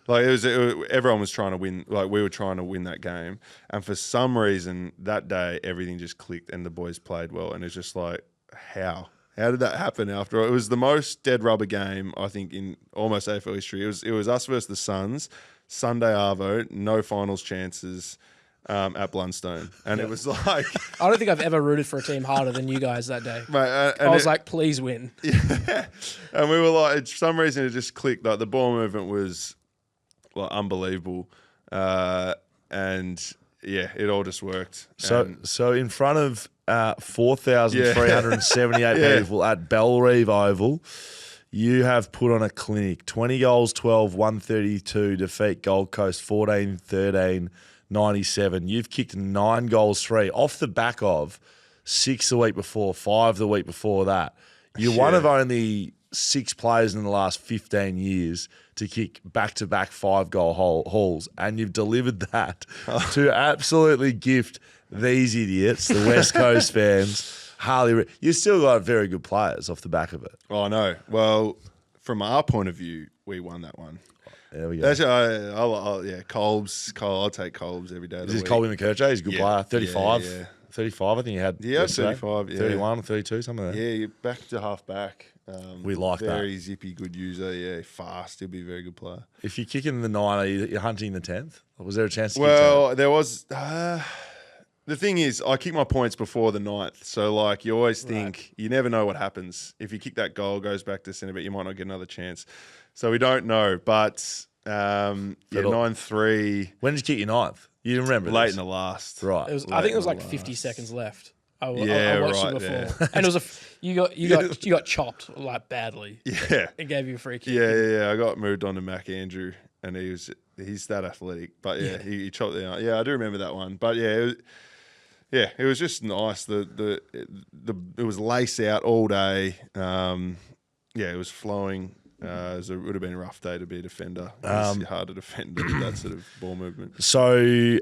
like, everyone was trying to win, like, we were trying to win that game. And for some reason, that day, everything just clicked and the boys played well. And it's just like, how? How did that happen after all? It was the most dead rubber game, I think, in almost AFL history. It was us versus the Suns, Sunday Arvo, no finals chances at Blundstone. And it was like... I don't think I've ever rooted for a team harder than you guys that day. Mate, I was like, please win. yeah. And we were like, for some reason, it just clicked. Like, the ball movement was like unbelievable. And yeah, it all just worked. So in front of 4,378 Yeah. people at Bellreeve Oval, you have put on a clinic. 20 goals, 12, 132, defeat Gold Coast 14, 13, 97. You've kicked 9 goals, 3 off the back of 6 the week before, 5 the week before that. You're one of only 6 players in the last 15 years to kick back-to-back 5-goal hauls, and you've delivered that to absolutely gift these idiots, the West Coast fans, Harley. You still got very good players off the back of it. Oh, no. Well, from our point of view, we won that one. There we go. That's, Colb's. I'll take Colb's every day of the This is week. Colby McKercher. He's a good player. 35. Yeah. 35, I think you had. Yeah, yesterday. 35, yeah. 31, 32, something like that. Yeah, you're back to half back. We like that. Very zippy, good user. Yeah, fast. He'll be a very good player. If you're kicking the 9, are you hunting the 10th? Or was there a chance to Well, there was. The thing is, I kick my points before the 9th. So, like, you always think, you never know what happens. If you kick that goal, goes back to centre, but you might not get another chance. So, we don't know. But, 9-3. When did you kick your 9th? You didn't remember Late this? in the last. Right. I think it was like 50 seconds left. I watched right it before, there. and it was you got chopped like badly. Yeah. It gave you a free kick. Yeah. I got moved on to Mac Andrew, and he's that athletic. But he chopped the arm. Yeah, I do remember that one. But it was just nice. It was lace out all day. It was flowing. It would have been a rough day to be a defender. It's hard to defend that sort of ball movement. So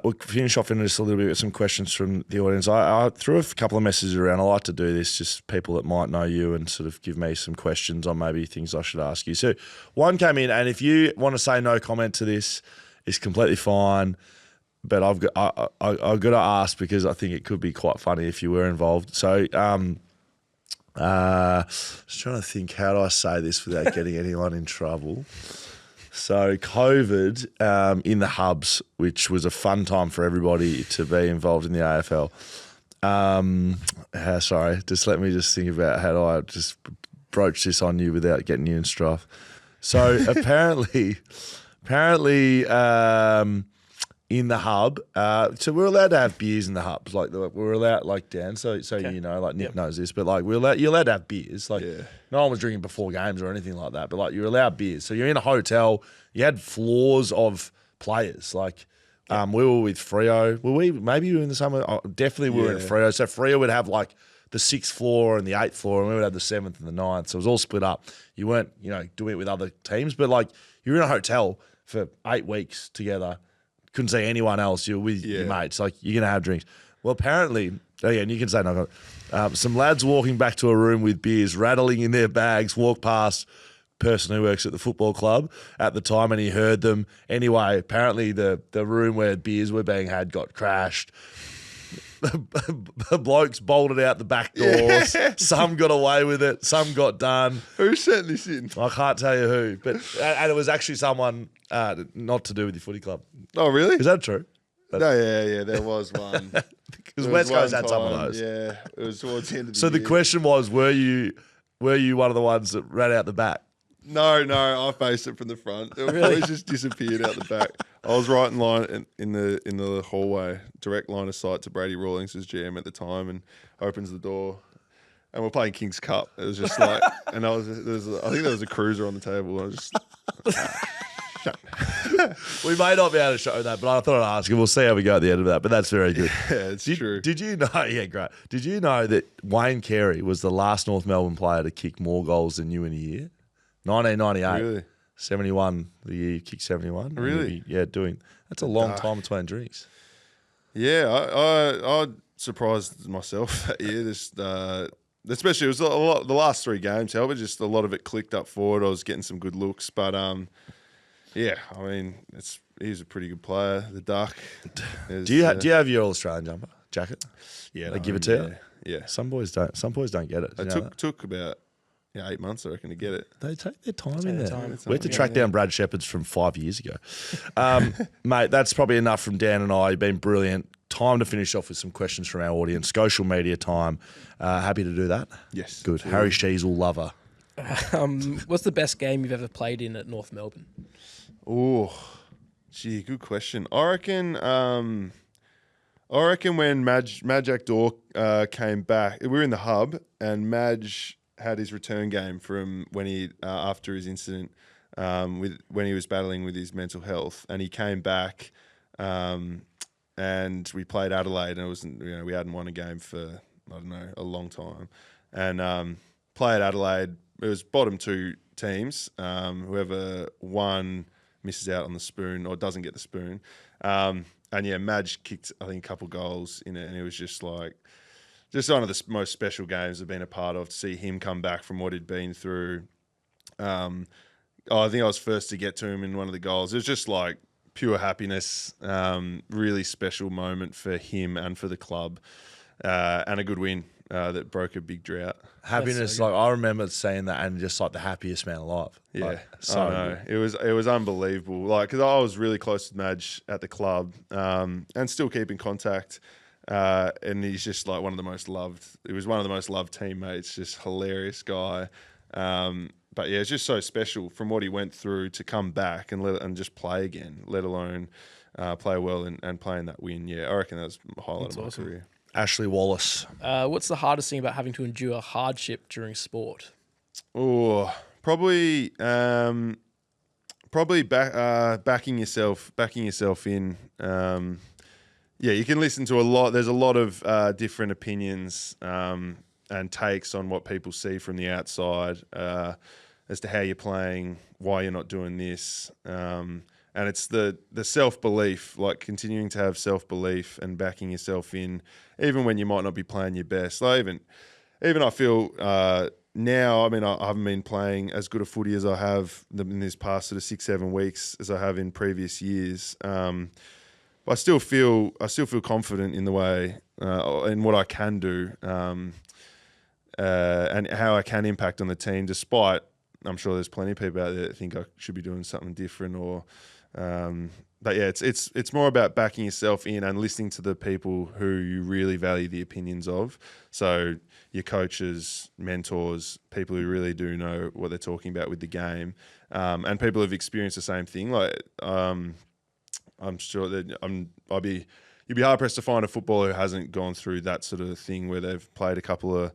we'll finish off in just a little bit with some questions from the audience. I threw a couple of messages around. I like to do this, just people that might know you and sort of give me some questions on maybe things I should ask you. So one came in, and if you want to say no comment to this, it's completely fine. But I've got to ask because I think it could be quite funny if you were involved. So just trying to think, how do I say this without getting anyone in trouble? So COVID in the hubs, which was a fun time for everybody to be involved in the AFL. Sorry, just let me just think about how do I just broach this on you without getting you in strife. So apparently, in the hub, so we're allowed to have beers in the hubs. Like we're allowed, like Dan. So Okay. you know, like Nick knows this, but like you're allowed to have beers. Like no one was drinking before games or anything like that. But like you're allowed beers. So you're in a hotel. You had floors of players. Like we were with Freo. Maybe we were in the summer. Oh, definitely we were in Freo. So Freo would have like the 6th floor and the 8th floor, and we would have the 7th and the 9th. So it was all split up. You weren't, doing it with other teams, but like you're in a hotel for 8 weeks together. Couldn't see anyone else. You're with your mates. Like, you're going to have drinks. Well, apparently, and you can say no. Some lads walking back to a room with beers, rattling in their bags, walk past person who works at the football club at the time, and he heard them. Anyway, apparently the room where beers were being had got crashed. The blokes bolted out the back doors. Yeah. Some got away with it. Some got done. Who sent this in? I can't tell you who, but and it was actually someone not to do with your footy club. Oh, really? Is that true? Yeah, there was one. Because West Coast had some of those. Yeah, it was towards the end of the year. So the question was, were you one of the ones that ran out the back? No, I faced it from the front. It always just disappeared out the back. I was right in line in the hallway, direct line of sight to Brady Rawlings as GM at the time, and opens the door, and we're playing King's Cup. It was just like, and I think there was a cruiser on the table. And I was just. We may not be able to show that, but I thought I'd ask you. We'll see how we go at the end of that. But that's very good. Yeah, it's true. Did you know? Yeah, great. Did you know that Wayne Carey was the last North Melbourne player to kick more goals than you in a year? 1998. Really? 71. The year you kicked 71. Really? That's a long time between drinks. Yeah, I surprised myself that year. Especially it was a lot. The last 3 games, however, just a lot of it clicked up forward. I was getting some good looks, but yeah, I mean, he's a pretty good player. The Duck. Do you have your All Australian jacket? Yeah, they give it to you. Yeah, some boys don't. Some boys don't get it. It took about 8 months, I reckon, to get it. They take their time in there. We had to track down Brad Shepherd's from 5 years ago. Mate, that's probably enough from Dan and I. You've been brilliant. Time to finish off with some questions from our audience. Social media time. Happy to do that? Yes. Good. Yeah. Harry Sheasel lover. What's the best game you've ever played in at North Melbourne? Oh, gee, good question. I reckon when Madge Door came back, we were in the hub, and Madge had his return game from when he after his incident when he was battling with his mental health, and he came back and we played Adelaide, and it wasn't we hadn't won a game for a long time, and played Adelaide. It was bottom 2 teams. Whoever won misses out on the spoon or doesn't get the spoon. And yeah, Madge kicked I think a couple goals in it, and it was just like. Just one of the most special games I've been a part of, to see him come back from what he'd been through. I think I was first to get to him in one of the goals. It was just like pure happiness. Really special moment for him and for the club, and a good win that broke a big drought. Happiness, so like I remember saying that, and just like the happiest man alive. Yeah, Like, so I know. It was unbelievable. Like, because I was really close to Madge at the club, and still keep in contact. And he's just like one of the most loved. He was one of the most loved teammates. Just hilarious guy. But yeah, it's just so special from what he went through to come back and just play again, let alone play well and play in that win. Yeah, I reckon that's the highlight of my career. Ashley Wallace. What's the hardest thing about having to endure hardship during sport? Oh, probably backing yourself in. Yeah, you can listen to a lot. There's a lot of different opinions and takes on what people see from the outside as to how you're playing, why you're not doing this. And it's the self-belief, like continuing to have self-belief and backing yourself in, even when you might not be playing your best. Like even I feel now, I mean, I haven't been playing as good a footy as I have in this past sort of 6-7 weeks as I have in previous years. But I still feel confident in the way, in what I can do, and how I can impact on the team, despite I'm sure there's plenty of people out there that think I should be doing something different or, but yeah, it's more about backing yourself in and listening to the people who you really value the opinions of. So your coaches, mentors, people who really do know what they're talking about with the game, and people who've experienced the same thing. Like, I'm sure that you'd be hard pressed to find a footballer who hasn't gone through that sort of thing where they've played a couple of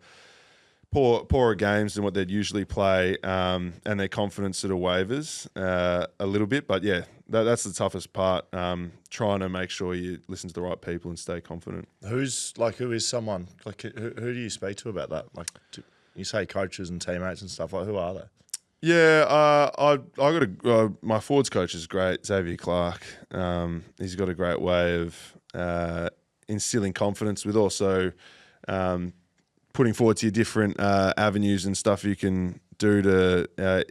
poorer games than what they'd usually play, and their confidence sort of wavers a little bit. But yeah, that's the toughest part. Trying to make sure you listen to the right people and stay confident. Who is someone like who do you speak to about that? Like, you say coaches and teammates and stuff. Like, who are they? Yeah, I got my forwards coach is great, Xavier Clark. He's got a great way of instilling confidence with also putting forward to your different avenues and stuff you can do to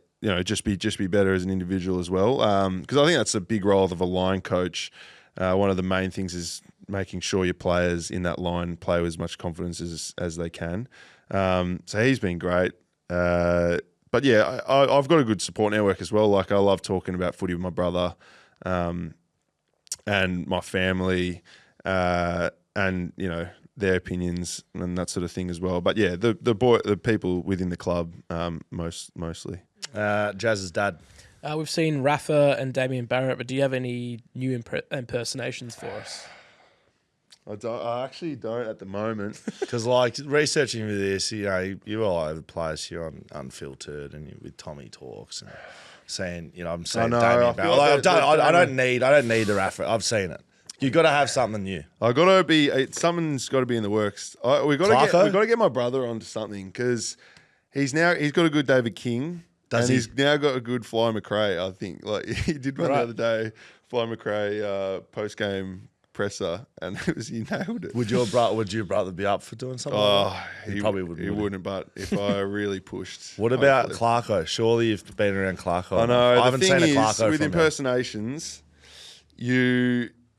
just be better as an individual as well. Because I think that's a big role of a line coach. One of the main things is making sure your players in that line play with as much confidence as they can. So he's been great. But yeah, I've got a good support network as well. Like, I love talking about footy with my brother, and my family, and their opinions and that sort of thing as well. But yeah, the people within the club, mostly. Jazz's dad. We've seen Rafa and Damien Barrett, but do you have any new impersonations for us? I actually don't at the moment. Because, like, researching for this, you're all over the place. You're on Unfiltered and you're with Tommy Talks and saying, I'm saying Damien Barrett. I don't need the Rafa. I've seen it. You got to have something new. Something's got to be in the works. We got to get my brother onto something, because he's got a good David King. He's now got a good Fly McRae, I think. Like, he did one the other day, Fly McRae post game presser, and he nailed it. Would your brother be up for doing something? He probably wouldn't. He wouldn't, but if I really pushed. What about Clarko? Surely you've been around Clarko. I know. I haven't seen a Clarko with impersonations.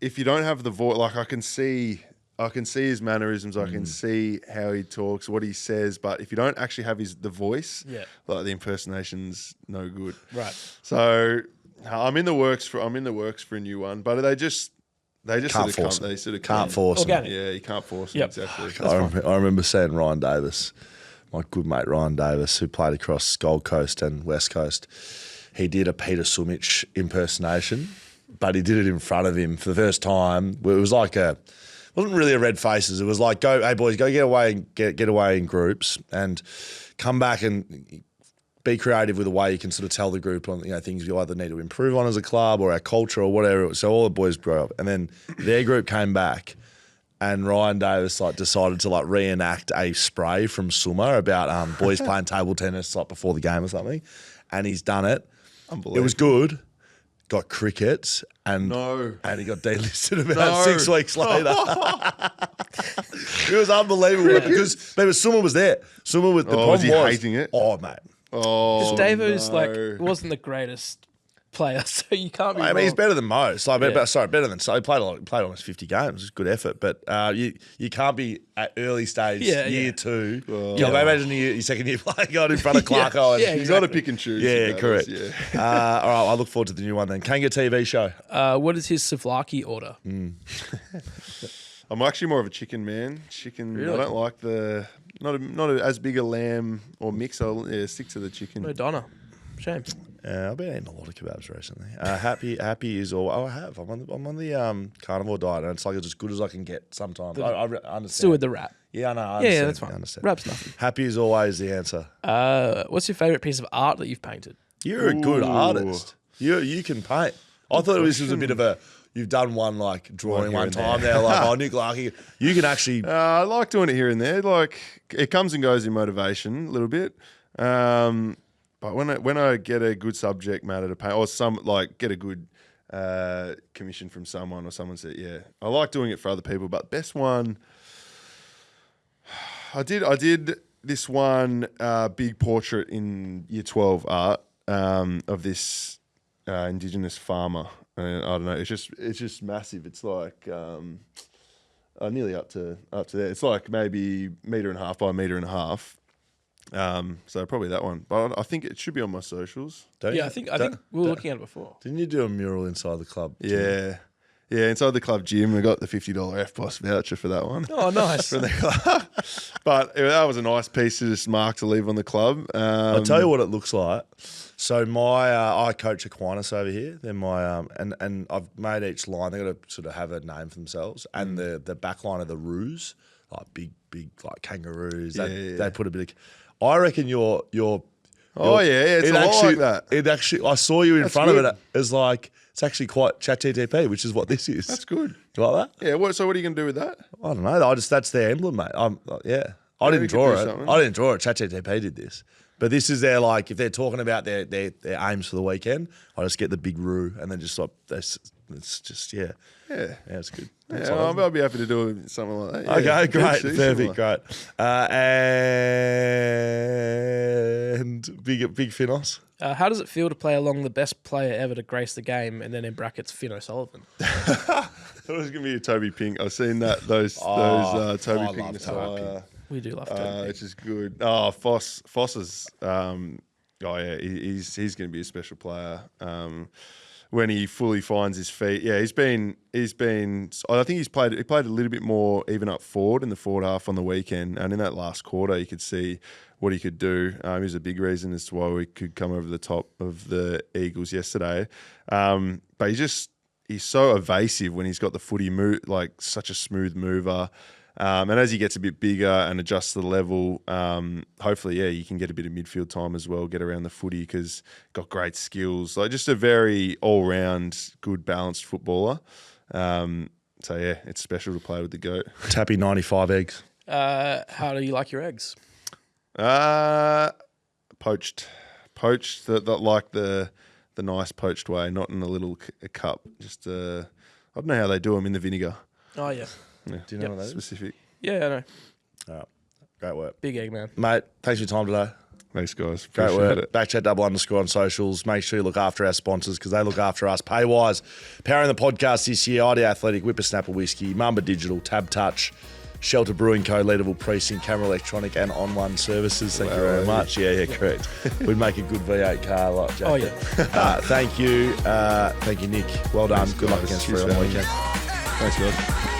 If you don't have the voice, like, I can see his mannerisms, I can see how he talks, what he says, but if you don't actually have the voice, like, the impersonation's no good. Right. So I'm in the works for a new one, but they just can't force it. Yeah, you can't force it. Exactly. I remember seeing Ryan Davis, my good mate Ryan Davis, who played across Gold Coast and West Coast. He did a Peter Sumich impersonation, but he did it in front of him for the first time. It was like it wasn't really a red faces. It was like, hey boys, go get away in groups and come back and be creative with a way you can sort of tell the group on things you either need to improve on as a club or our culture or whatever. So all the boys grew up, and then their group came back, and Ryan Davis decided to reenact a spray from Summer about boys playing table tennis before the game or something, and he's done it. It was good. Got cricket and he got delisted about 6 weeks later. It was unbelievable because Summer was there. Summer was the problem was he hating it? Oh mate. Oh, Because Davo's wasn't the greatest player, so you can't be. I mean, he's better than most. Like, Yeah. better than so. He played almost 50 games. It's good effort, but you can't be at early stage year 2. Well, Imagine your second year playing going in front of Clarko. Yeah, You got to pick and choose. Yeah, your correct. battles, Yeah. All right, I look forward to the new one then. Kanga TV show. What is his souvlaki order? I'm actually more of a chicken man. Chicken. Really? I don't like the not as big a lamb or mix. I'll stick to the chicken. No Donna. Shame. I've been eating a lot of kebabs recently. Happy is all. Oh, I have. I'm on the carnivore diet, and it's like as good as I can get sometimes. I understand. Still with the wrap. Yeah, I know. I understand. Yeah, that's fine. I understand. Wrap's nothing. Happy is always the answer. What's your favourite piece of art that you've painted? You're a good Ooh. artist. You can paint. I thought this was a bit of a. You've done one like drawing here one and time there. there, like Nick Larkey. You can actually. I like doing it here and there. Like it comes and goes in motivation a little bit. But when I get a good subject matter to paint, or get a good commission from someone, or someone said, yeah, I like doing it for other people. But best one, I did this one big portrait in Year 12 art of this Indigenous farmer. And I don't know. It's just massive. It's like nearly up to there. It's like maybe 1.5 meters by 1.5 meters. So probably that one. But I think it should be on my socials. I think we were looking at it before. Didn't you do a mural inside the club? Yeah. Yeah, inside the club gym, we got the $50 FBOS voucher for that one. Oh, nice. For the club. But that was a nice piece to just mark to leave on the club. I'll tell you what it looks like. So I coach Aquinas over here. They're my and I've made each line. They've got to sort of have a name for themselves. And the back line of the Roos, like big like kangaroos. They put a bit of. I reckon you're it's a lot like that. It actually, I saw you in front of it as like. It's actually quite ChatGTP, which is what this is. That's good. You like that? Yeah. So what are you going to do with that? I don't know. That's their emblem, mate. I didn't we draw could do it. something. I didn't draw it. ChatGTP did this. But this is their like if they're talking about their aims for the weekend, I just get the big roo and then just like it's just Yeah. it's good. Yeah, I'll be happy to do something like that. Okay, Yeah, great, similar. perfect, great. And big Finos. How does it feel to play along the best player ever to grace the game, and then in brackets Finn O'Sullivan? I thought it was going to be a Toby Pink. I've seen that those Toby I Pink love Toby Messiah, We do love Toby. which is good. Oh, Foss is he's going to be a special player when he fully finds his feet. Yeah, he's been. I think he played a little bit more even up forward in the forward half on the weekend, and in that last quarter, you could see what he could do. He was a big reason as to why we could come over the top of the Eagles yesterday. But he's so evasive when he's got the footy move, like such a smooth mover. And as he gets a bit bigger and adjusts to the level, hopefully, you can get a bit of midfield time as well, get around the footy because got great skills. Like just a very all-round, good, balanced footballer. It's special to play with the GOAT. Tappy 95 eggs. How do you like your eggs? Poached, like the nice poached way, not in a little cup. Just I don't know how they do them in the vinegar. Oh, yeah. Yeah. Do you know what that is? Specific. Yeah, I know. All right. Great work. Big egg, man. Mate, thanks for your time today. Thanks, guys. Great Appreciate work. it. BackChat __ on socials. Make sure you look after our sponsors because they look after us. Paywise, powering the podcast this year. ID Athletic, Whippersnapper Whisky, Mamba Digital, TABtouch, Shelter Brewing Co, Leadable Precinct, Camera Electronic, and On1 Services. Thank you very much. Yeah, correct. We'd make a good V8 car like Jack. Oh, yeah. Thank you. Thank you, Nick. Well done. Good luck against Cheers, Free on the man. weekend. Thanks, guys.